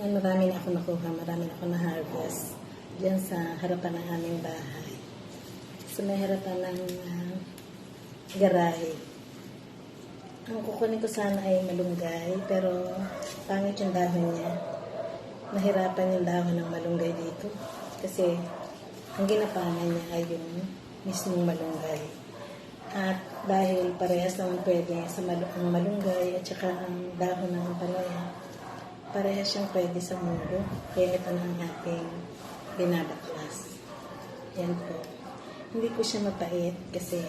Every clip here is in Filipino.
Yan, marami na ako nakuha, marami na ako na-harvest diyan sa harapan ng aming bahay. Sa may harapan ng garahe. Ang kukunin ko sana ay malunggay, pero pangit yung dahon niya. Nahirapan yung dahon ng malunggay dito. Kasi ang ginapanan niya ay yung mismong malunggay. At dahil parehas naman pwede sa ang malunggay at saka ang dahon ng ampalaya, parehas siyang pwede sa munggo. Kaya ito na ang ating binabaklas. Yan po. Hindi po siya mapait kasi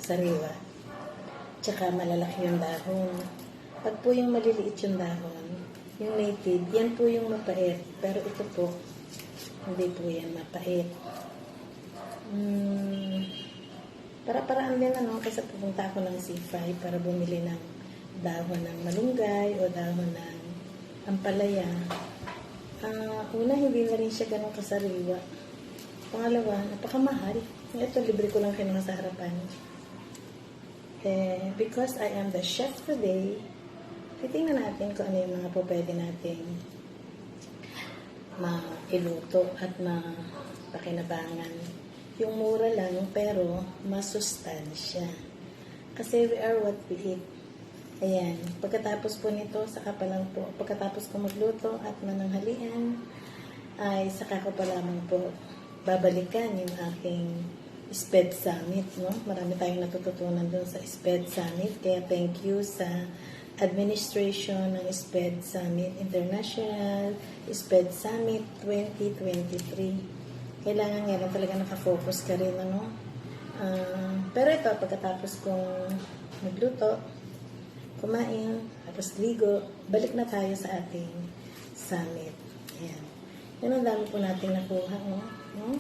sariwa. Tsaka malalaki yung dahon. Pag po yung maliliit yung dahon, yung native, yan po yung mapait. Pero ito po, hindi po yan mapait. Para-paraan din kasi pupunta ako ng C5 para bumili ng dahon ng malunggay o dahon ng ampalaya. Una, hindi na rin siya ganun kasariwa. Pangalawa, napakamahal. Ito, libre ko lang kinuha sa harapan. Because I am the chef today, titingnan natin kung ano yung mga po pwede natin mailuto at mapakinabangan. Yung mura lang, pero masustansya. Kasi we are what we eat. Ayan. Pagkatapos po nito, saka pa lang po, pagkatapos ko magluto at mananghalian, ay saka ko pa lamang po babalikan yung aking SPED Summit. No? Marami tayong natututunan doon sa SPED Summit. Kaya thank you sa administration ng SPED Summit International, SPED Summit 2023. Kailangan nga lang talaga nakafocus ka rin. Ano? Pero ito, pagkatapos kong magluto, kumain, tapos ligo, balik na tayo sa ating summit. Ayan. Yan ang dami po natin nakuha. No?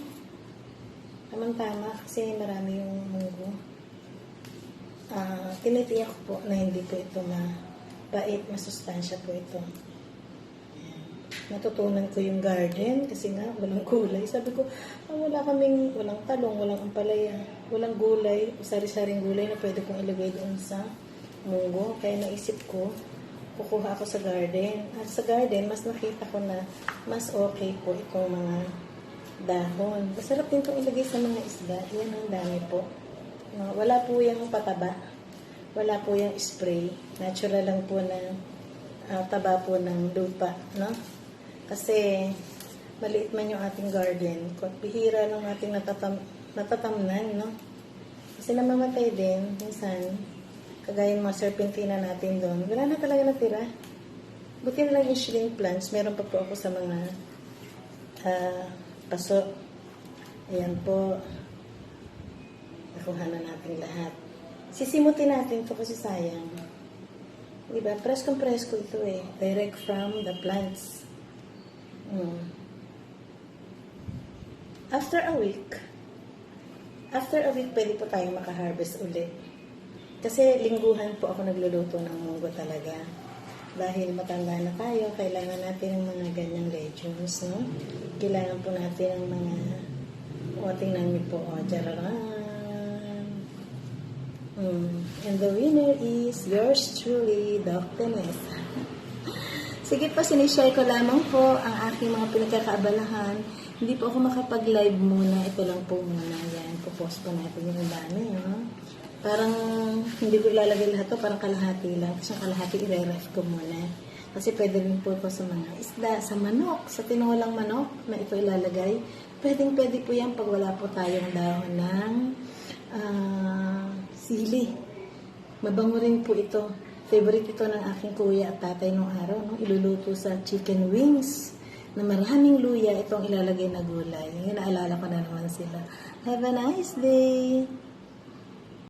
Tamang-tama kasi marami yung munggo. Tinitiyak ko po na hindi po ito mapait, masustansya po ito. Ayan. Natutunan ko yung garden kasi nga walang gulay. Sabi ko, walang talong, walang ampalaya, walang gulay, sari-saring gulay na pwede kong ilagay doon sa munggo. Kaya naisip ko, kukuha ako sa garden. At sa garden, mas nakita ko na mas okay po itong mga dahon. Masarap din itong ilagay sa mga isda. Yan ang dami po. Wala po yung pataba. Wala po yung spray. Natural lang po na taba po ng lupa. No? Kasi maliit man yung ating garden. Bihira lang natin natatamnan. No? Kasi namamatay din. Minsan, kagaya ng mga serpentina natin doon, wala na talaga natira. Buti na lang yung shrimp plants. Meron pa po ako sa mga paso. Ayan po. Nakuha na natin lahat. Sisimutin natin ito kasi sayang. Diba? Preskong-presko ito eh. Direct from the plants. After a week, pwede po tayong makaharvest ulit. Kasi lingguhan po ako nagluluto ng munggo talaga. Dahil matanda na tayo, kailangan natin ng mga ganyang legumes, no? Kailangan po natin ng mga, tingnan niyo po, jararan. And the winner is yours truly, Dr. Nessa. Sige po, sinishare ko lamang po ang aking mga pinagkakaabalahan. Hindi po ako makapag-live muna. Ito lang po muna. Yan, pupost po natin yung iba na yun. Parang hindi ko ilalagay lahat to, parang kalahati lang. Kasi yung kalahati i-ref ko muna. Kasi pwede rin po sa mga isda, sa manok, sa tinulang manok na ito ilalagay. Pwede po yan pag wala po tayong dahon ng sili. Mabango rin po ito. Favorite ito ng aking kuya at tatay nung araw. No? Iluluto sa chicken wings na maraming luya itong ilalagay na gulay. Ngayon naalala ko na naman sila. Have a nice day!